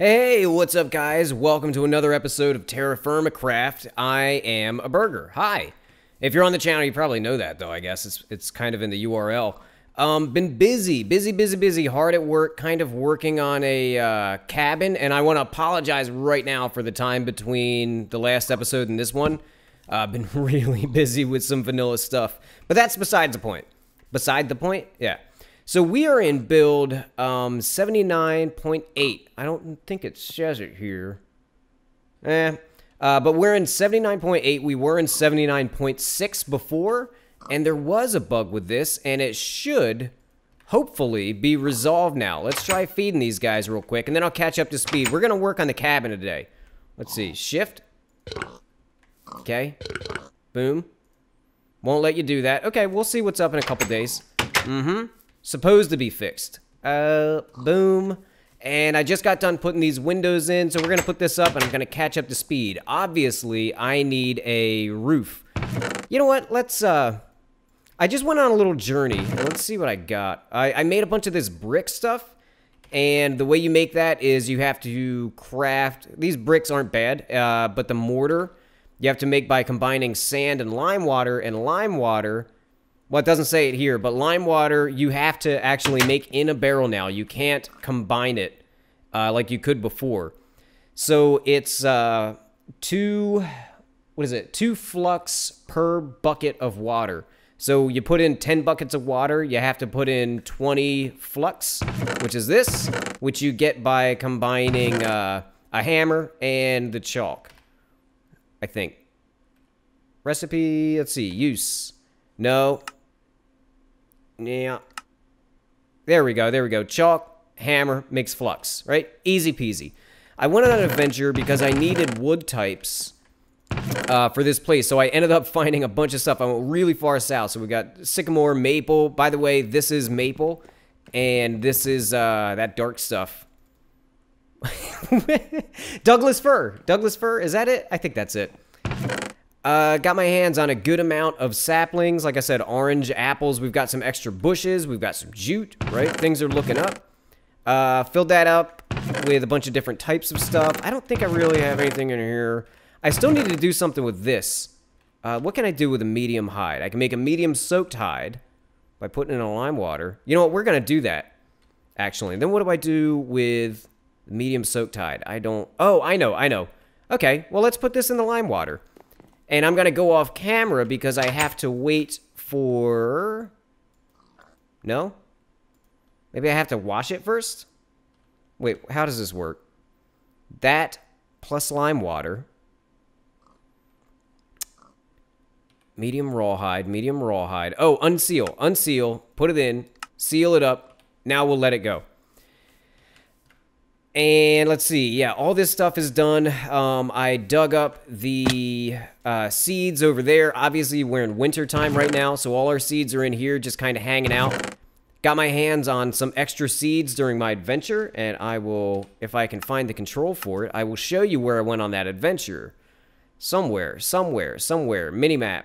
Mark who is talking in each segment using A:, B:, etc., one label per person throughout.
A: Hey, what's up, guys? Welcome to another episode of Terrafirmacraft. I am a burger. Hi. If you're on the channel, you probably know that, though, I guess. It's kind of in the URL. Been busy, hard at work, kind of working on a cabin, and I want to apologize right now for the time between the last episode and this one. Been really busy with some vanilla stuff, but that's besides the point. Beside the point? Yeah. So we are in build 79.8. I don't think it says it here. But we're in 79.8. We were in 79.6 before, and there was a bug with this, and it should hopefully be resolved now. Let's try feeding these guys real quick, and then I'll catch up to speed. We're going to work on the cabin today. Let's see. Shift. Okay. Boom. Won't let you do that. Okay, we'll see what's up in a couple days. Supposed to be fixed. Boom. And I just got done putting these windows in, so we're going to put this up, and I'm going to catch up to speed. Obviously, I need a roof. You know what? Let's, I just went on a little journey. Let's see what I got. I made a bunch of this brick stuff, and the way you make that is you have to craft... These bricks aren't bad, but the mortar, you have to make by combining sand and lime water, well, it doesn't say it here, but lime water, you have to actually make in a barrel now. You can't combine it like you could before. So it's 2 flux per bucket of water. So you put in 10 buckets of water, you have to put in 20 flux, which is this, which you get by combining a hammer and the chalk, I think. Recipe, let's see, use. No. Yeah. There we go. Chalk, hammer, makes flux, right? Easy peasy. I went on an adventure because I needed wood types for this place. So I ended up finding a bunch of stuff. I went really far south. So we got sycamore, maple. By the way, this is maple. And this is that dark stuff. Douglas fir. Douglas fir, is that it? I think that's it. Got my hands on a good amount of saplings. Like I said, orange, apples. We've got some extra bushes. We've got some jute, right? Things are looking up. Filled that up with a bunch of different types of stuff. I don't think I really have anything in here. I still need to do something with this. What can I do with a medium hide? I can make a medium soaked hide by putting in a lime water. You know what? We're going to do that, actually. Then what do I do with the medium soaked hide? I don't... Oh, I know. Okay, well, let's put this in the lime water. And I'm going to go off camera because I have to wait for... No? Maybe I have to wash it first? Wait, how does this work? That plus lime water. Medium rawhide. Oh, unseal. Put it in. Seal it up. Now we'll let it go. And let's see, yeah, all this stuff is done. I dug up the seeds over there. Obviously, we're in winter time right now, so all our seeds are in here just kind of hanging out. Got my hands on some extra seeds during my adventure, and I will, if I can find the control for it, I will show you where I went on that adventure. Somewhere. Minimap.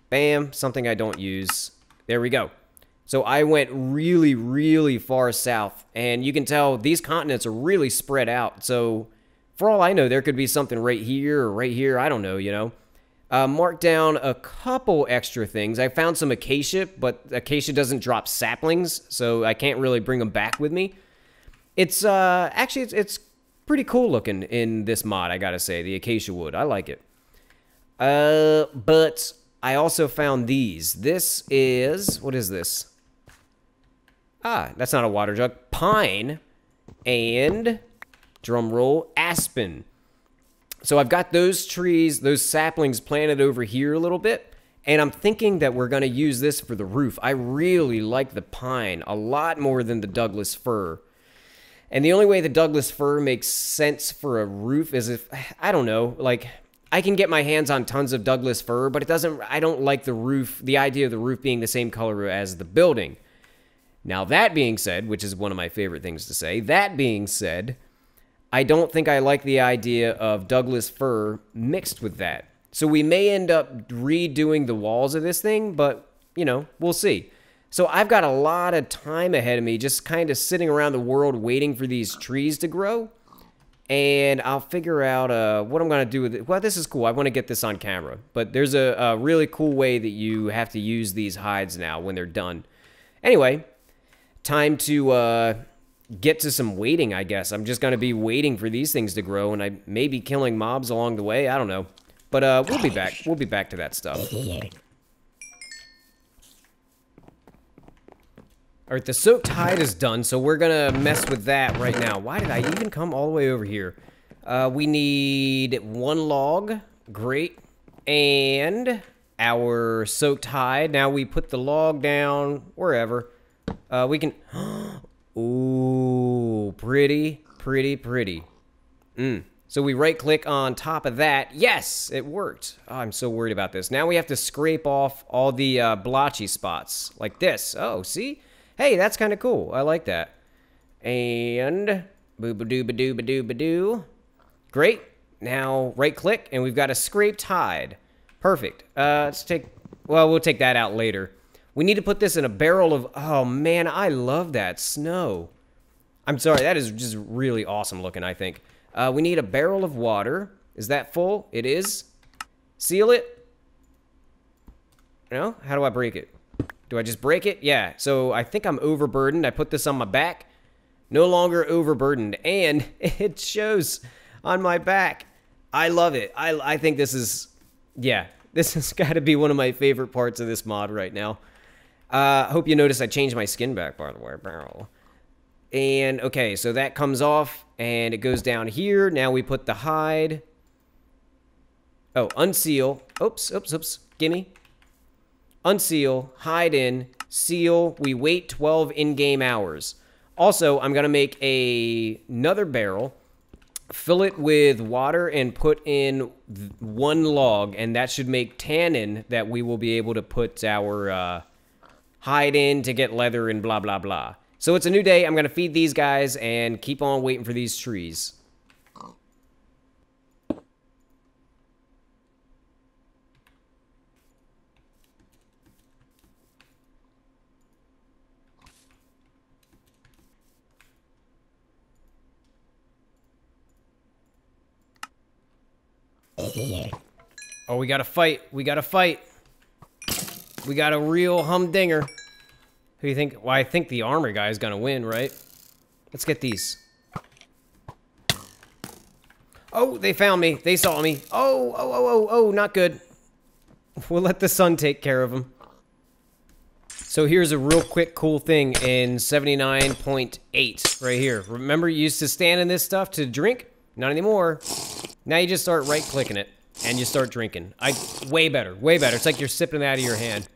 A: Bam, something I don't use. There we go. So I went really far south, and you can tell these continents are really spread out. So for all I know, there could be something right here or right here. I don't know, you know. Marked down a couple extra things. I found some acacia, but acacia doesn't drop saplings, so I can't really bring them back with me. It's actually it's pretty cool looking in this mod, I gotta say, the acacia wood. I like it. But I also found these. This is, what is this? Ah, that's not a water jug. Pine and, drum roll, aspen. So I've got those trees, those saplings planted over here a little bit, and I'm thinking that we're going to use this for the roof. I really like the pine a lot more than the Douglas fir. And the only way the Douglas fir makes sense for a roof is if, I don't know, like, I can get my hands on tons of Douglas fir, but it doesn't, I don't like the roof, the idea of the roof being the same color as the building. Now, that being said, which is one of my favorite things to say, that being said, I don't think I like the idea of Douglas fir mixed with that. So we may end up redoing the walls of this thing, but, you know, we'll see. So I've got a lot of time ahead of me just kind of sitting around the world waiting for these trees to grow. And I'll figure out what I'm going to do with it. Well, this is cool. I want to get this on camera. But there's a really cool way that you have to use these hides now when they're done. Anyway, time to get to some waiting, I guess. I'm just going to be waiting for these things to grow, and I may be killing mobs along the way. I don't know. But we'll be back. We'll be back to that stuff. All right, the soaked hide is done, so we're going to mess with that right now. Why did I even come all the way over here? We need 1 log. Great. And our soaked hide. Now we put the log down wherever. We can... Ooh, pretty, pretty, pretty. So we right-click on top of that. Yes, it worked. Oh, I'm so worried about this. Now we have to scrape off all the blotchy spots like this. Oh, see? Hey, that's kind of cool. I like that. And boo-ba-doo-ba-doo-ba-doo-ba-doo. Great. Now right-click, and we've got a scraped hide. Perfect. Let's take... Well, we'll take that out later. We need to put this in a barrel of... Oh, man, I love that snow. I'm sorry, that is just really awesome looking, I think. We need a barrel of water. Is that full? It is. Seal it. No? How do I break it? Do I just break it? Yeah. So I think I'm overburdened. I put this on my back. No longer overburdened. And it shows on my back. I love it. I think this is... Yeah. This has got to be one of my favorite parts of this mod right now. Hope you notice I changed my skin back, by the way. And, okay, so that comes off, and it goes down here. Now we put the hide. Oh, unseal. Oops, oops, oops. Gimme. Unseal, hide in, seal. We wait 12 in-game hours. Also, I'm going to make another barrel, fill it with water, and put in 1 log, and that should make tannin that we will be able to put our hide in to get leather and blah, blah, blah. So it's a new day. I'm going to feed these guys and keep on waiting for these trees. Oh, we gotta fight. We gotta fight. We got a real humdinger. Who do you think? Well, I think the armor guy is gonna win, right? Let's get these. Oh, they found me. They saw me. Oh, not good. We'll let the sun take care of them. So here's a real quick cool thing in 79.8 right here. Remember you used to stand in this stuff to drink? Not anymore. Now you just start right-clicking it, and you start drinking. Way better, way better. It's like you're sipping it out of your hand.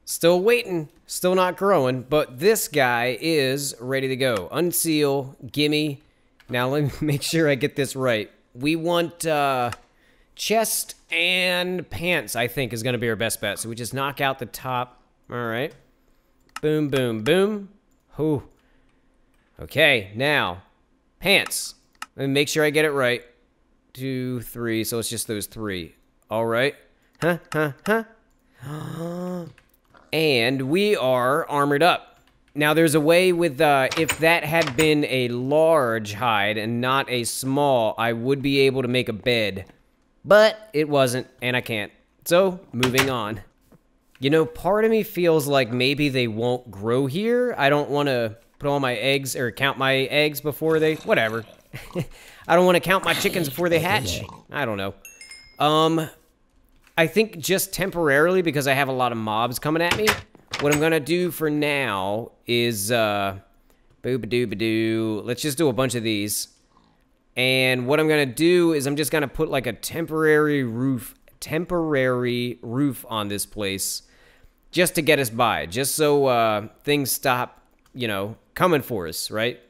A: Still waiting, still not growing, but this guy is ready to go. Unseal, gimme. Now let me make sure I get this right. We want chest and pants, I think, is going to be our best bet. So we just knock out the top. All right. Boom, boom, boom. Ooh. Okay, now, pants. Let me make sure I get it right. 2, 3, so it's just those 3. All right. And we are armored up. Now, there's a way with, if that had been a large hide and not a small, I would be able to make a bed. But it wasn't, and I can't. So, moving on. You know, part of me feels like maybe they won't grow here. I don't want to put all my eggs, or count my eggs before they... Whatever. I don't want to count my chickens before they hatch. I don't know. I think just temporarily, because I have a lot of mobs coming at me, what I'm going to do for now is, boo-ba-doo-ba-doo. Let's just do a bunch of these. And what I'm going to do is I'm just going to put like a temporary roof on this place just to get us by. Just so things stop, you know, coming for us, right?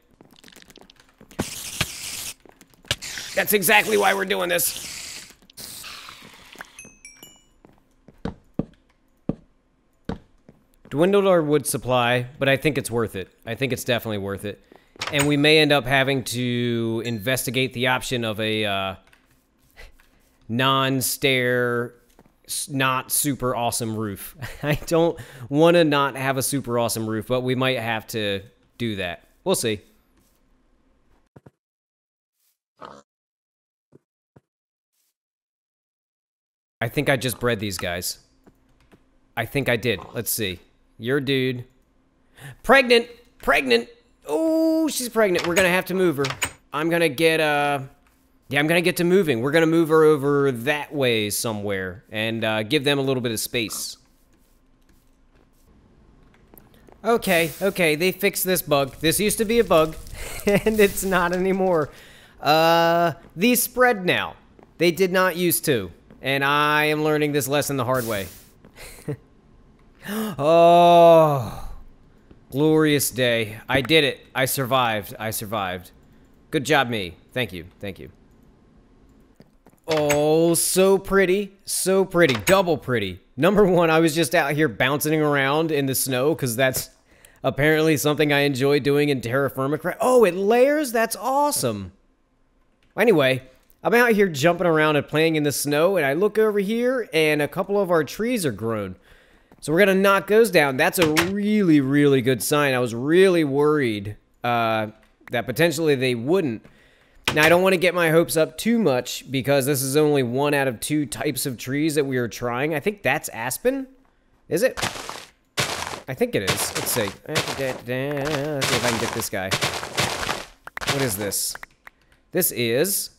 A: That's exactly why we're doing this. Dwindled our wood supply, but I think it's worth it. I think it's definitely worth it. And we may end up having to investigate the option of a non-stair, not super awesome roof. I don't want to not have a super awesome roof, but we might have to do that. We'll see. I think I just bred these guys. I think I did. Let's see. Your dude. Pregnant! Pregnant! Oh, she's pregnant. We're gonna have to move her. I'm gonna get, yeah, I'm gonna get to moving. We're gonna move her over that way somewhere and give them a little bit of space. Okay, okay, they fixed this bug. This used to be a bug, and it's not anymore. These spread now. They did not used to, and I am learning this lesson the hard way. Oh, glorious day. I did it. I survived. I survived. Good job, me. Thank you. Thank you. Oh, so pretty. So pretty. Double pretty. Number one, I was just out here bouncing around in the snow because that's apparently something I enjoy doing in Terrafirmacraft. Oh, it layers? That's awesome. Anyway, I'm out here jumping around and playing in the snow, and I look over here, and a couple of our trees are grown. So we're going to knock those down. That's a really, really good sign. I was really worried that potentially they wouldn't. Now, I don't want to get my hopes up too much because this is only 1 out of 2 types of trees that we are trying. I think that's aspen. Is it? I think it is. Let's see. Let's see if I can get this guy. What is this? This is...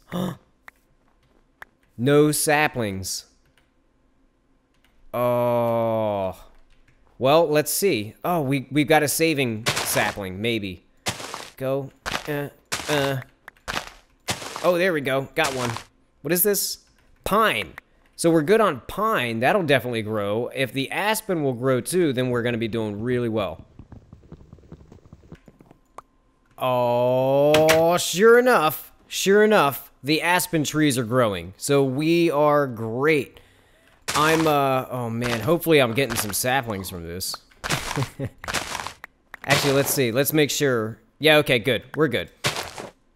A: no saplings. Oh. Well, let's see. Oh, we've got a saving sapling, maybe. Go. Oh, there we go. Got one. What is this? Pine. So we're good on pine. That'll definitely grow. If the aspen will grow too, then we're going to be doing really well. Oh, sure enough. Sure enough, the aspen trees are growing. So we are great. I'm, oh man, hopefully I'm getting some saplings from this. Actually, let's see. Let's make sure. Yeah, okay, good. We're good.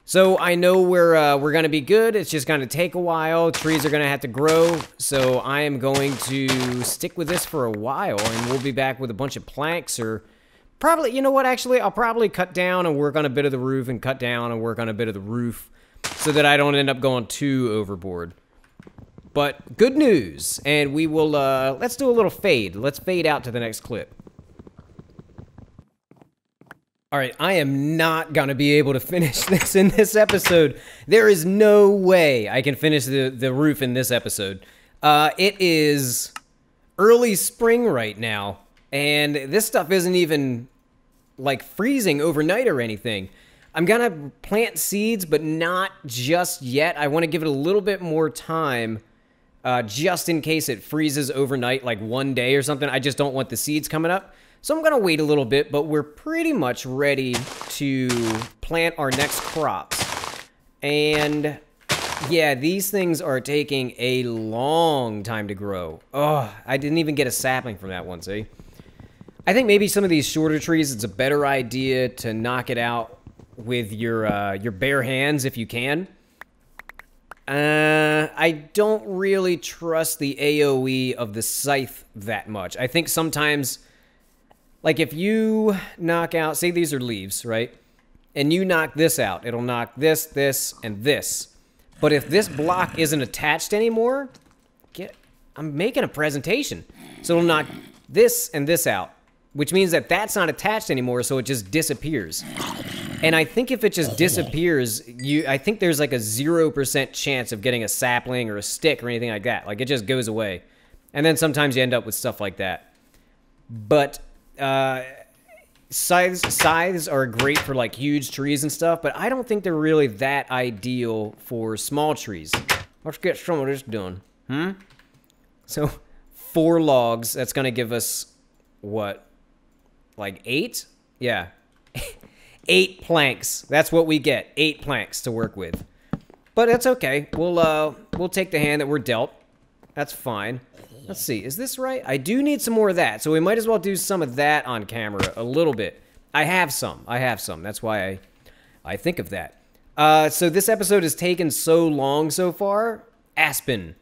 A: So I know we're gonna be good. It's just gonna take a while. Trees are gonna have to grow. So I am going to stick with this for a while, and we'll be back with a bunch of planks or probably, you know what, actually, I'll probably cut down and work on a bit of the roof and cut down and work on a bit of the roof so that I don't end up going too overboard. But good news, and we will, let's do a little fade. Let's fade out to the next clip. All right, I am not gonna be able to finish this in this episode. There is no way I can finish the roof in this episode. It is early spring right now, and this stuff isn't even, like, freezing overnight or anything. I'm gonna plant seeds, but not just yet. I want to give it a little bit more time. Just in case it freezes overnight, like 1 day or something. I just don't want the seeds coming up. So I'm going to wait a little bit, but we're pretty much ready to plant our next crops. And yeah, these things are taking a long time to grow. Oh, I didn't even get a sapling from that one, see? I think maybe some of these shorter trees, it's a better idea to knock it out with your bare hands if you can. I don't really trust the AoE of the scythe that much. I think sometimes, like if you knock out, say these are leaves, right? And you knock this out, it'll knock this, this, and this. But if this block isn't attached anymore, I'm making a presentation. So it'll knock this and this out, which means that that's not attached anymore, so it just disappears. And I think if it just disappears, I think there's like a 0% chance of getting a sapling or a stick or anything like that. Like, it just goes away. And then sometimes you end up with stuff like that. But scythes are great for, like, huge trees and stuff, but I don't think they're really that ideal for small trees. Let's get some of this done. So, 4 logs. That's going to give us, what, like 8? Yeah. 8 planks. That's what we get. 8 planks to work with. But that's okay. We'll take the hand that we're dealt. That's fine. Let's see. Is this right? I do need some more of that. So we might as well do some of that on camera a little bit. I have some. That's why I think of that. So this episode has taken so long so far. Aspen.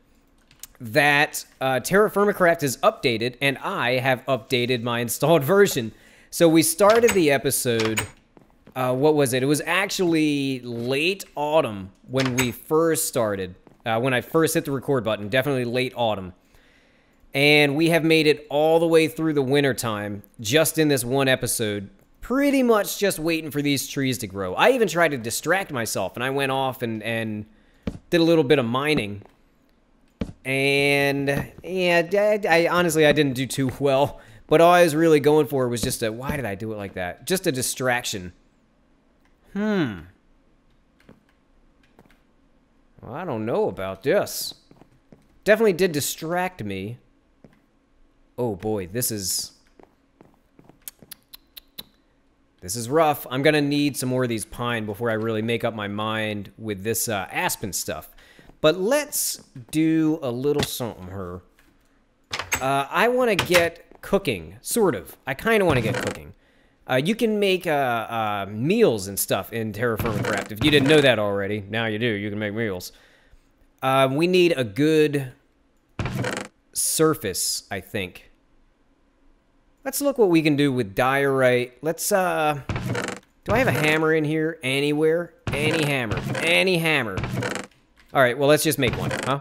A: That Terrafirmacraft is updated, and I have updated my installed version. So we started the episode... what was it? It was actually late autumn when we first started. when I first hit the record button, definitely late autumn. And we have made it all the way through the winter time just in this one episode, pretty much just waiting for these trees to grow. I even tried to distract myself, and I went off and did a little bit of mining. And yeah, I honestly, I didn't do too well. But all I was really going for was just a, why did I do it like that? Just a distraction. Well, I don't know about this. Definitely did distract me. Oh boy, this is rough. I'm gonna need some more of these pine before I really make up my mind with this aspen stuff. But let's do a little something here. I want to get cooking, sort of. I kind of want to get cooking. You can make meals and stuff in Terrafirmacraft. If you didn't know that already, now you do. You can make meals. We need a good surface, I think. Let's look what we can do with diorite. Let's, do I have a hammer in here anywhere? Any hammer. Any hammer. All right, well, let's just make one, huh?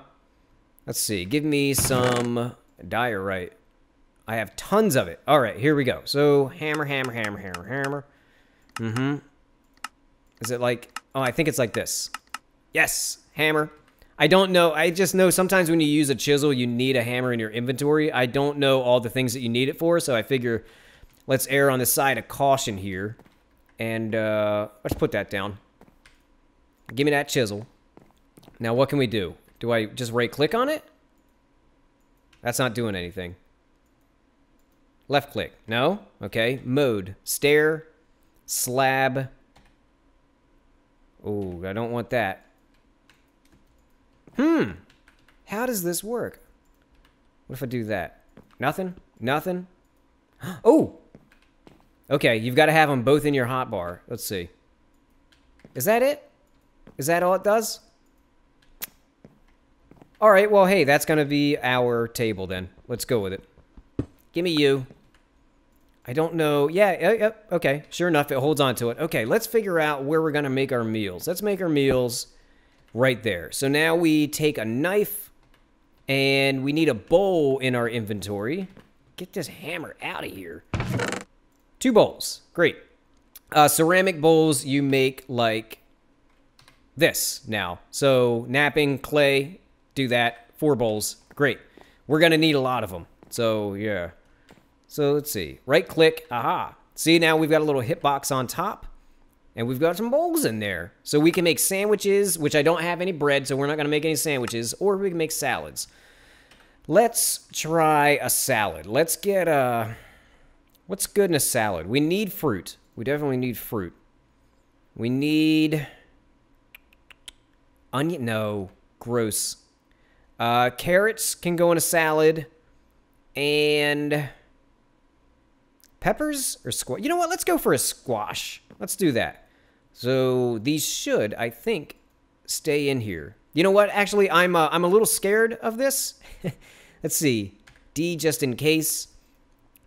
A: Let's see. Give me some diorite. I have tons of it. All right, here we go. So, hammer, hammer, hammer, hammer, hammer. Mm-hmm. Is it like... Oh, I think it's like this. Yes, hammer. I don't know. I just know sometimes when you use a chisel, you need a hammer in your inventory. I don't know all the things that you need it for, so I figure let's err on the side of caution here. And let's put that down. Give me that chisel. Now, what can we do? Do I just right-click on it? That's not doing anything. Left-click. No? Okay. Mode. Stair. Slab. Oh, I don't want that. How does this work? What if I do that? Nothing? Nothing? Oh! Okay, you've got to have them both in your hotbar. Let's see. Is that it? Is that all it does? All right, well, hey, that's going to be our table then. Let's go with it. Give me you. I don't know. Yeah, okay. Sure enough, it holds on to it. Okay, let's figure out where we're going to make our meals. Let's make our meals right there. So now we take a knife, and we need a bowl in our inventory. Get this hammer out of here. 2 bowls. Great. Ceramic bowls you make like this now. So napping, clay, do that. 4 bowls. Great. We're going to need a lot of them. So, yeah. So, let's see. Right-click. Aha. See, now we've got a little hitbox on top. And we've got some bowls in there. So we can make sandwiches, which I don't have any bread, so we're not going to make any sandwiches. Or we can make salads. Let's try a salad. Let's get a... What's good in a salad? We need fruit. We definitely need fruit. We need... Onion? No. Gross. Carrots can go in a salad. And... Peppers or squash? You know what? Let's go for a squash. Let's do that. So these should, I think, stay in here. You know what? Actually, I'm a little scared of this. Let's see. D just in case.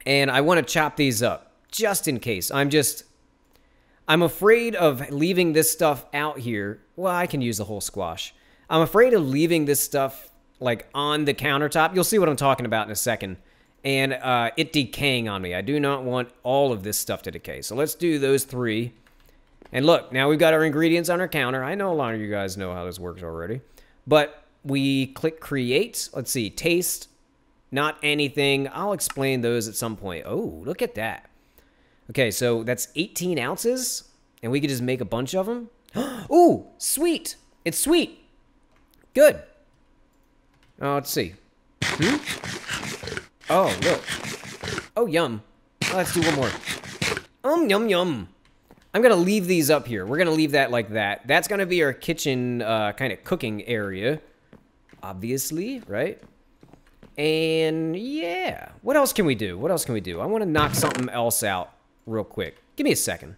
A: And I want to chop these up just in case. I'm afraid of leaving this stuff out here. Well, I can use the whole squash. I'm afraid of leaving this stuff like on the countertop. You'll see what I'm talking about in a second. And it decaying on me. I do not want all of this stuff to decay. So let's do those 3. And look, now we've got our ingredients on our counter. I know a lot of you guys know how this works already. But we click create. Let's see, taste, not anything. I'll explain those at some point. Oh, look at that. Okay, so that's 18 ounces. And we could just make a bunch of them. Ooh, sweet. It's sweet. Good. Oh, let's see. Oh, look. Oh, yum. Oh, let's do one more. Yum, yum. I'm going to leave these up here. We're going to leave that like that. That's going to be our kitchen kind of cooking area. Obviously, right? And, yeah. What else can we do? What else can we do? I want to knock something else out real quick. Give me a second.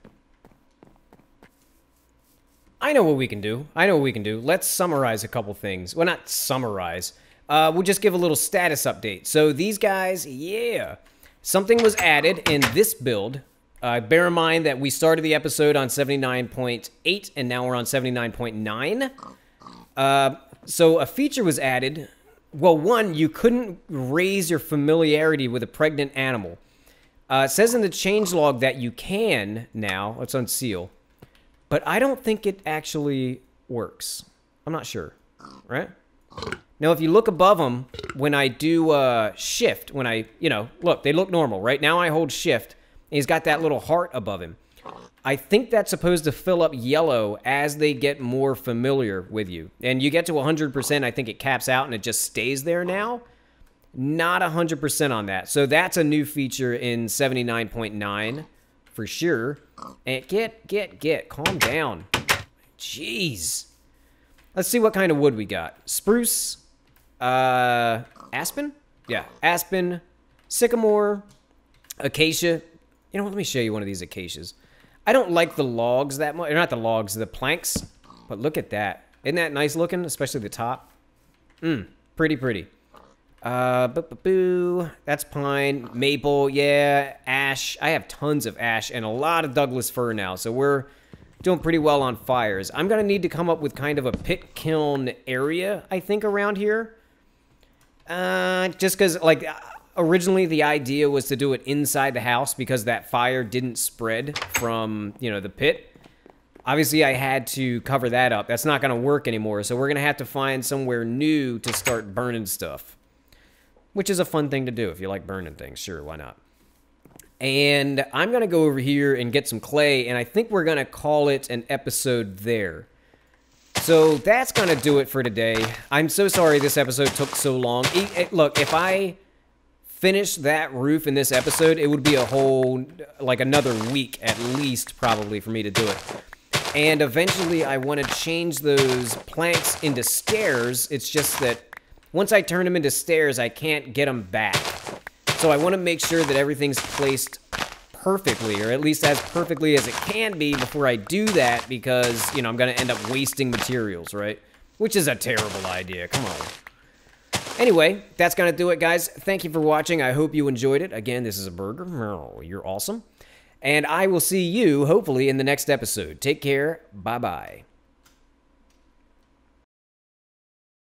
A: I know what we can do. I know what we can do. Let's summarize a couple things. Well, not summarize. We'll just give a little status update. So these guys, yeah. Something was added in this build. Bear in mind that we started the episode on 79.8 and now we're on 79.9. So a feature was added. Well, one, you couldn't raise your familiarity with a pregnant animal. It says in the changelog that you can now. Let's unseal. But I don't think it actually works. I'm not sure, right? Now, if you look above them, when I do shift, when I, look, they look normal. Right now I hold shift, and he's got that little heart above him. I think that's supposed to fill up yellow as they get more familiar with you. And you get to 100%, I think it caps out and it just stays there now. Not 100% on that. So that's a new feature in 79.9 for sure. And get, calm down. Jeez. Let's see what kind of wood we got. Spruce, aspen? Yeah, aspen, sycamore, acacia. You know what, let me show you one of these acacias. I don't like the logs that much. Not the logs, the planks. But look at that. Isn't that nice looking? Especially the top. Pretty, pretty. That's pine. Maple, yeah. Ash. I have tons of ash and a lot of Douglas fir now. So we're doing pretty well on fires. I'm going to need to come up with kind of a pit kiln area, I think, around here. Just because, like... Originally, the idea was to do it inside the house because that fire didn't spread from, the pit. Obviously, I had to cover that up. That's not going to work anymore, so we're going to have to find somewhere new to start burning stuff. Which is a fun thing to do if you like burning things. Sure, why not? And I'm going to go over here and get some clay, and I think we're going to call it an episode there. So that's going to do it for today. I'm so sorry this episode took so long. Look, if I... finish that roof in this episode, it would be a whole, like another week at least probably for me to do it. And eventually I want to change those planks into stairs. It's just that once I turn them into stairs, I can't get them back. So I want to make sure that everything's placed perfectly, or at least as perfectly as it can be before I do that, because, I'm going to end up wasting materials, right? Which is a terrible idea. Come on. Anyway, that's going to do it, guys. Thank you for watching. I hope you enjoyed it. Again, this is a burger. You're awesome. And I will see you, hopefully, in the next episode. Take care. Bye-bye.